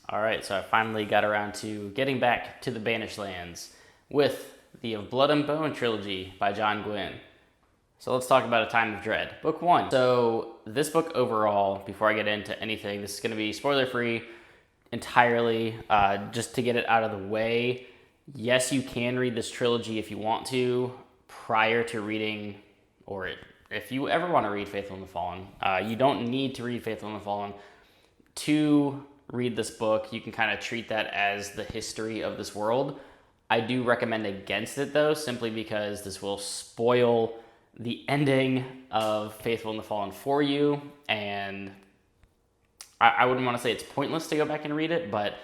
All right, so I finally got around to getting back to the Banished Lands with the Of Blood and Bone trilogy by John Gwynne. So let's talk about A Time of Dread, book one. So this book overall, before I get into anything, this is going to be spoiler-free entirely, just to get it out of the way. Yes, you can read this trilogy if you want to, prior to reading, or if you ever want to read Faithful and the Fallen. You don't need to read Faithful and the Fallen to read this book. You can kind of treat that as the history of this world. I do recommend against it though, simply because this will spoil the ending of Faithful and the Fallen for you, and I wouldn't want to say it's pointless to go back and read it, but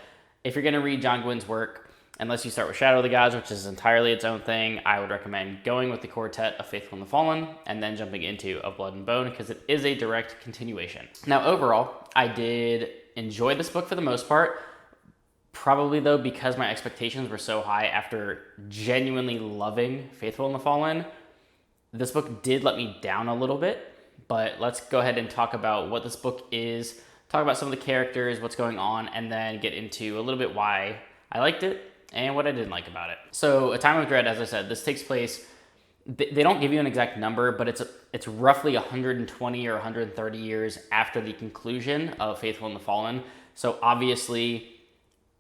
if you're going to read John Gwynne's work, unless you start with Shadow of the Gods, which is entirely its own thing, I would recommend going with the quartet of Faithful and the Fallen and then jumping into Of Blood and Bone, because it is a direct continuation. Now, overall, I did enjoy this book for the most part, probably though because my expectations were so high after genuinely loving Faithful and the Fallen. This book did let me down a little bit, but let's go ahead and talk about what this book is, talk about some of the characters, what's going on, and then get into a little bit why I liked it and what I didn't like about it. So A Time of Dread, as I said, this takes place, they don't give you an exact number, but it's roughly 120 or 130 years after the conclusion of Faithful and the Fallen. So obviously,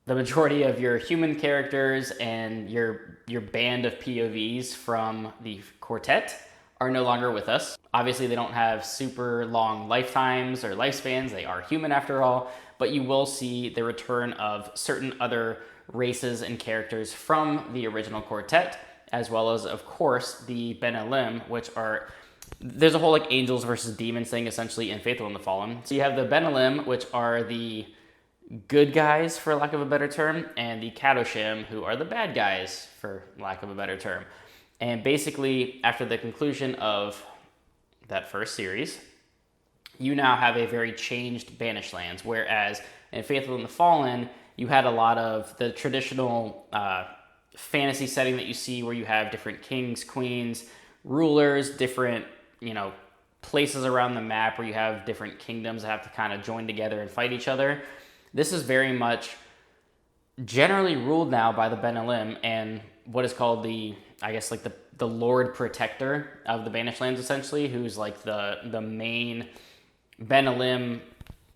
the majority of your human characters and your band of POVs from the quartet are no longer with us. Obviously, they don't have super long lifetimes or lifespans. They are human after all, but you will see the return of certain other races and characters from the original quartet, as well as, of course, the Ben Elim, which are, there's a whole like angels versus demons thing essentially in Faithful and the Fallen. So you have the Ben Elim, which are the good guys, for lack of a better term, and the Kadoshim, who are the bad guys, for lack of a better term. And basically, after the conclusion of that first series, you now have a very changed Banished Lands, whereas in Faithful and the Fallen, you had a lot of the traditional fantasy setting that you see where you have different kings, queens, rulers, different, places around the map where you have different kingdoms that have to kind of join together and fight each other. This is very much generally ruled now by the Ben Elim and what is called the Lord Protector of the Banished Lands, essentially, who's like the main Ben Elim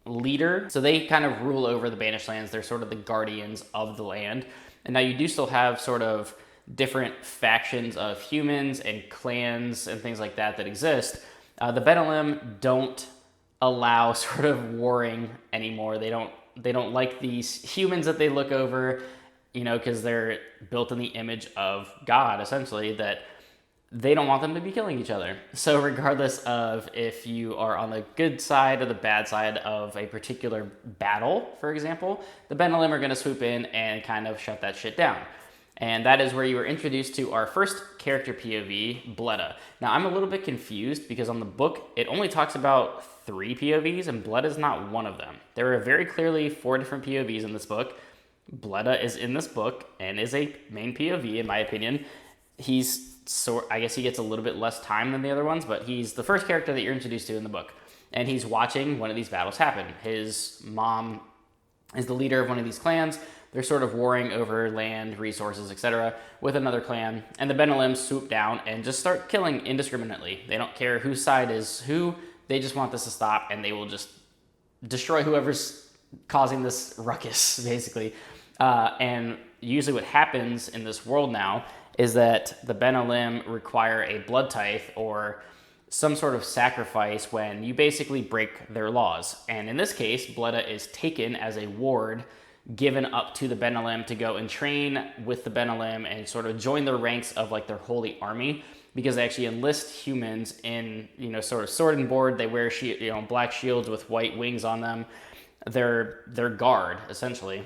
leader. So they kind of rule over the Banished Lands. They're sort of the guardians of the land. And now you do still have sort of different factions of humans and clans and things like that exist. The Ben Elim don't allow sort of warring anymore. They don't like these humans that they look over, because they're built in the image of God, essentially, that they don't want them to be killing each other. So regardless of if you are on the good side or the bad side of a particular battle, for example, the Ben Elim are going to swoop in and kind of shut that shit down. And that is where you were introduced to our first character POV, Bleda. Now, I'm a little bit confused because on the book, it only talks about 3 POVs, and Bleda is not one of them. There are very clearly 4 different POVs in this book. Bleda is in this book and is a main POV, in my opinion. I guess he gets a little bit less time than the other ones, but he's the first character that you're introduced to in the book. And he's watching one of these battles happen. His mom is the leader of one of these clans. They're sort of warring over land, resources, etc. with another clan. And the Ben Elim swoop down and just start killing indiscriminately. They don't care whose side is who. They just want this to stop, and they will just destroy whoever's causing this ruckus, basically. And usually what happens in this world now is that the Ben Elim require a blood tithe or some sort of sacrifice when you basically break their laws. And in this case, Bleda is taken as a ward, given up to the Ben Elim to go and train with the Ben Elim and sort of join the ranks of like their holy army, because they actually enlist humans in, sort of sword and board. They wear black shields with white wings on them. They're guard, essentially.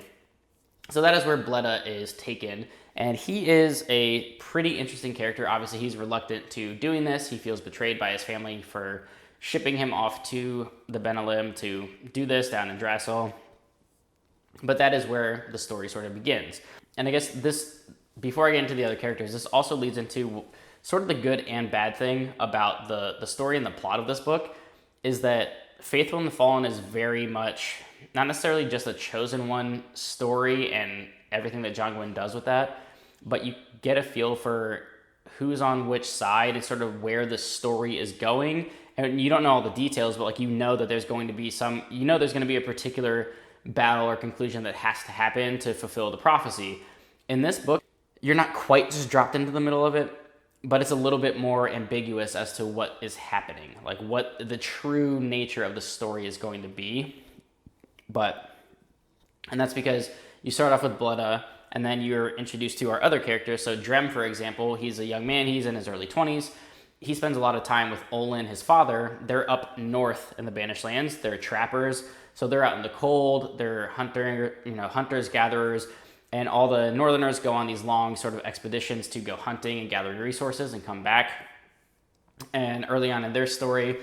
So that is where Bleda is taken, and he is a pretty interesting character. Obviously, he's reluctant to doing this. He feels betrayed by his family for shipping him off to the Ben Elim to do this down in Drassel. But that is where the story sort of begins. And I guess this, before I get into the other characters, this also leads into sort of the good and bad thing about the story and the plot of this book, is that Faithful and the Fallen is very much not necessarily just a chosen one story and everything that John Gwynne does with that, but you get a feel for who's on which side and sort of where the story is going. And you don't know all the details, but like that there's going to be there's going to be a particular battle or conclusion that has to happen to fulfill the prophecy. In this book, you're not quite just dropped into the middle of it, but it's a little bit more ambiguous as to what is happening, like what the true nature of the story is going to be. And that's because you start off with Blooda, and then you're introduced to our other characters. So Drem, for example, he's a young man, he's in his early 20s. He spends a lot of time with Olin, his father. They're up north in the Banished Lands. They're trappers, so they're out in the cold. They're hunters, gatherers, and all the northerners go on these long sort of expeditions to go hunting and gather resources and come back. And early on in their story,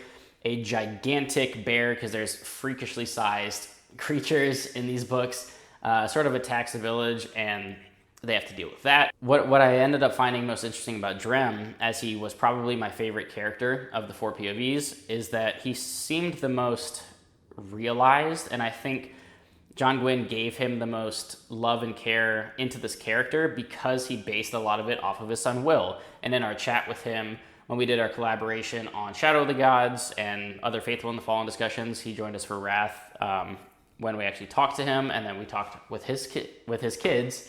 a gigantic bear, because there's freakishly sized creatures in these books, sort of attacks the village, and they have to deal with that. What I ended up finding most interesting about Drem, as he was probably my favorite character of the 4 POVs, is that he seemed the most realized, and I think John Gwynne gave him the most love and care into this character because he based a lot of it off of his son Will. And in our chat with him, when we did our collaboration on Shadow of the Gods and other Faithful and the Fallen discussions, he joined us for Wrath when we actually talked to him, and then we talked with his kids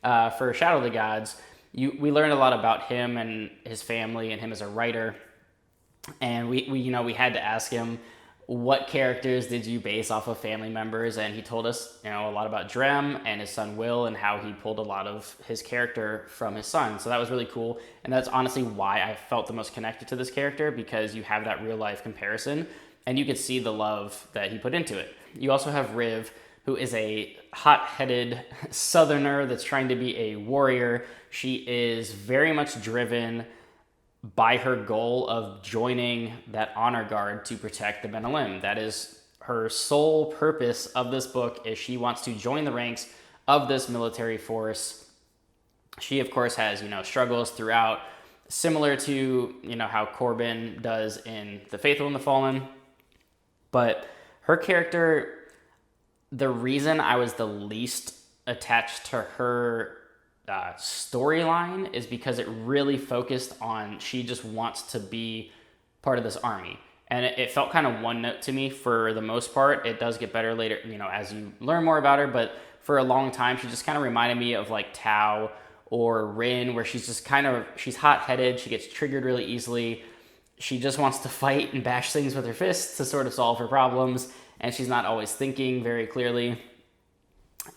for Shadow of the Gods. We learned a lot about him and his family and him as a writer, and we had to ask him, what characters did you base off of family members? And he told us, a lot about Drem and his son Will and how he pulled a lot of his character from his son. So that was really cool. And that's honestly why I felt the most connected to this character, because you have that real life comparison and you could see the love that he put into it. You also have Riv, who is a hot-headed southerner that's trying to be a warrior. She is very much driven by her goal of joining that honor guard to protect the Benelim. That is her sole purpose of this book, is she wants to join the ranks of this military force. She, of course, has, struggles throughout, similar to, how Corbin does in The Faithful and the Fallen. But her character, the reason I was the least attached to her storyline is because it really focused on she just wants to be part of this army. And it felt kind of one note to me for the most part. It does get better later, as you learn more about her, but for a long time, she just kind of reminded me of like Tao or Rin, where she's hot-headed, she gets triggered really easily. She just wants to fight and bash things with her fists to sort of solve her problems, and she's not always thinking very clearly.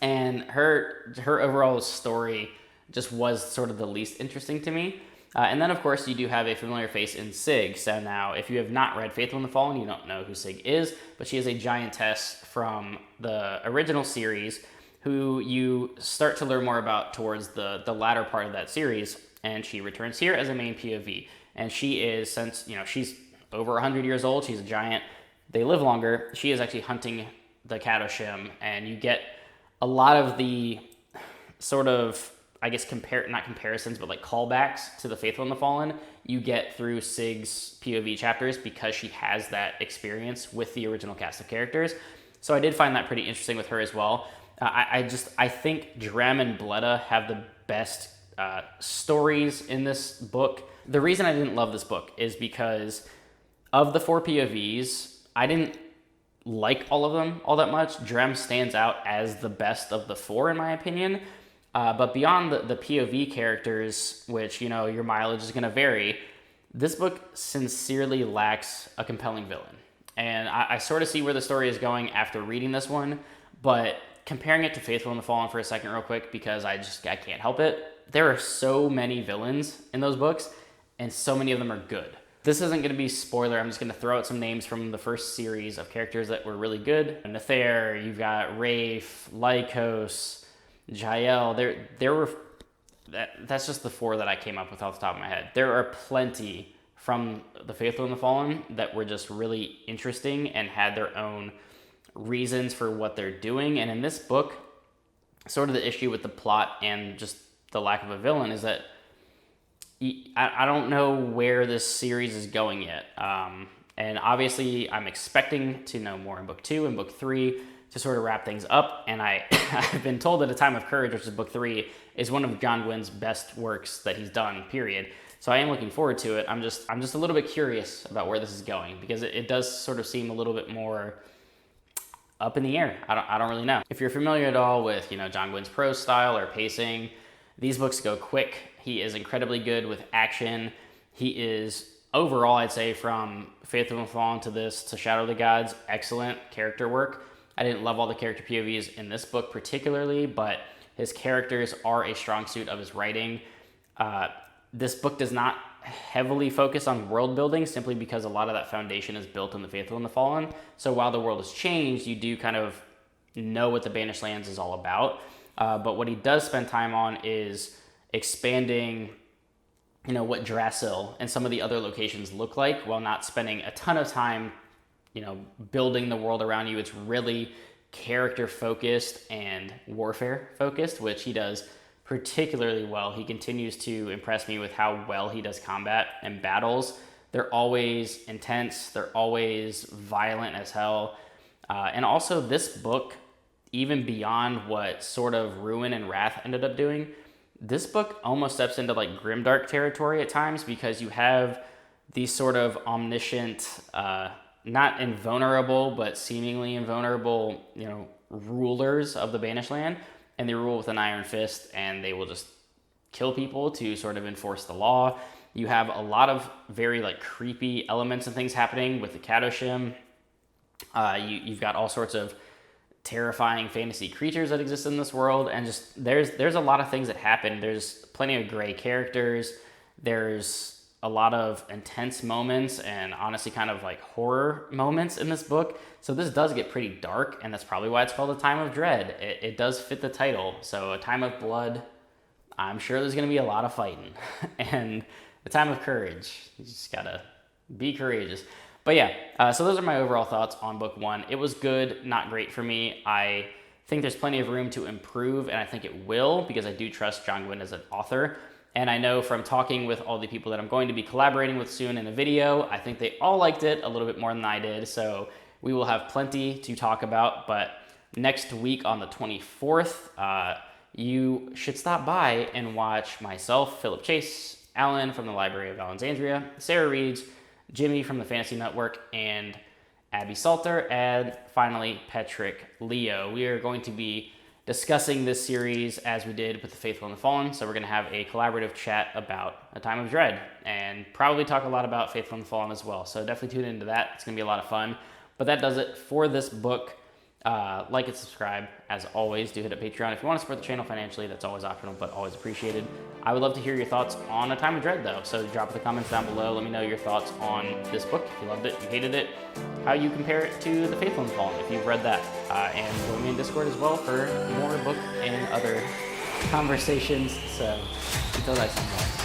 And her overall story just was sort of the least interesting to me. And then, of course, you do have a familiar face in Sig. So now, if you have not read Faithful and the Fallen, you don't know who Sig is, but she is a giantess from the original series who you start to learn more about towards the latter part of that series, and she returns here as a main POV. And she is, since, she's over 100 years old, she's a giant, they live longer, she is actually hunting the Kadoshim, and you get a lot of the sort of, I guess, not comparisons, but like callbacks to The Faithful and the Fallen, you get through Sig's POV chapters because she has that experience with the original cast of characters. So I did find that pretty interesting with her as well. I think Drem and Blooda have the best stories in this book. The reason I didn't love this book is because of the 4 POVs, I didn't like all of them all that much. Drem stands out as the best of the 4 in my opinion. But beyond the POV characters, which, your mileage is going to vary, this book sincerely lacks a compelling villain. And I sort of see where the story is going after reading this one, but comparing it to Faithful and the Fallen for a second real quick, because I can't help it. There are so many villains in those books, and so many of them are good. This isn't going to be spoiler. I'm just going to throw out some names from the first series of characters that were really good. Nether, you've got Rafe, Lycos, Jael. That's just the 4 that I came up with off the top of my head. There are plenty from The Faithful and the Fallen that were just really interesting and had their own reasons for what they're doing. And in this book, sort of the issue with the plot and just the lack of a villain is that I don't know where this series is going yet. And And obviously, I'm expecting to know more in book 2 and book 3 to sort of wrap things up. And I've been told that A Time of Courage, which is book 3, is one of John Gwynne's best works that he's done, period. So I am looking forward to it. I'm just a little bit curious about where this is going, because it does sort of seem a little bit more up in the air. I don't really know. If you're familiar at all with, John Gwynne's prose style or pacing, these books go quick. He is incredibly good with action. He is, overall, I'd say, from Faithful and Fallen to this, to Shadow of the Gods, excellent character work. I didn't love all the character POVs in this book particularly, but his characters are a strong suit of his writing. This book does not heavily focus on world building, simply because a lot of that foundation is built in the Faithful and the Fallen. So while the world has changed, you do kind of know what the Banished Lands is all about. But what he does spend time on is expanding, what Drasil and some of the other locations look like, while not spending a ton of time, building the world around you. It's really character focused and warfare focused, which he does particularly well. He continues to impress me with how well he does combat and battles. They're always intense. They're always violent as hell. And also this book, even beyond what sort of Ruin and Wrath ended up doing, this book almost steps into like grimdark territory at times, because you have these sort of omniscient, not invulnerable, but seemingly invulnerable, rulers of the Banished Land, and they rule with an iron fist, and they will just kill people to sort of enforce the law. You have a lot of very creepy elements and things happening with the Kadoshim. You've got all sorts of terrifying fantasy creatures that exist in this world, and just there's a lot of things that happen. There's plenty of gray characters. There's a lot of intense moments and honestly kind of horror moments in this book. So this does get pretty dark, and that's probably why it's called A Time of Dread. It does fit the title. So A Time of Blood, I'm sure there's going to be a lot of fighting. And A Time of Courage, you just gotta be courageous. But yeah, so those are my overall thoughts on book 1. It was good, not great for me. I think there's plenty of room to improve, and I think it will, because I do trust John Gwynne as an author. And I know from talking with all the people that I'm going to be collaborating with soon in a video, I think they all liked it a little bit more than I did. So we will have plenty to talk about. But next week on the 24th, you should stop by and watch myself, Philip Chase, Alan from the Library of Alexandria, Sarah Reeds, Jimmy from the Fantasy Network, and Abby Salter, and finally Patrick Leo. We are going to be discussing this series as we did with the Faithful and the Fallen. So we're going to have a collaborative chat about A Time of Dread, and probably talk a lot about Faithful and the Fallen as well. So definitely tune into that. It's going to be a lot of fun. But that does it for this book. Like and subscribe. As always, do hit up Patreon. If you want to support the channel financially, that's always optional, but always appreciated. I would love to hear your thoughts on A Time of Dread, though. So drop in the comments down below. Let me know your thoughts on this book. If you loved it, if you hated it, how you compare it to The Faithful and the Fallen, if you've read that. And join me in Discord as well for more book and other conversations. So until next time, guys.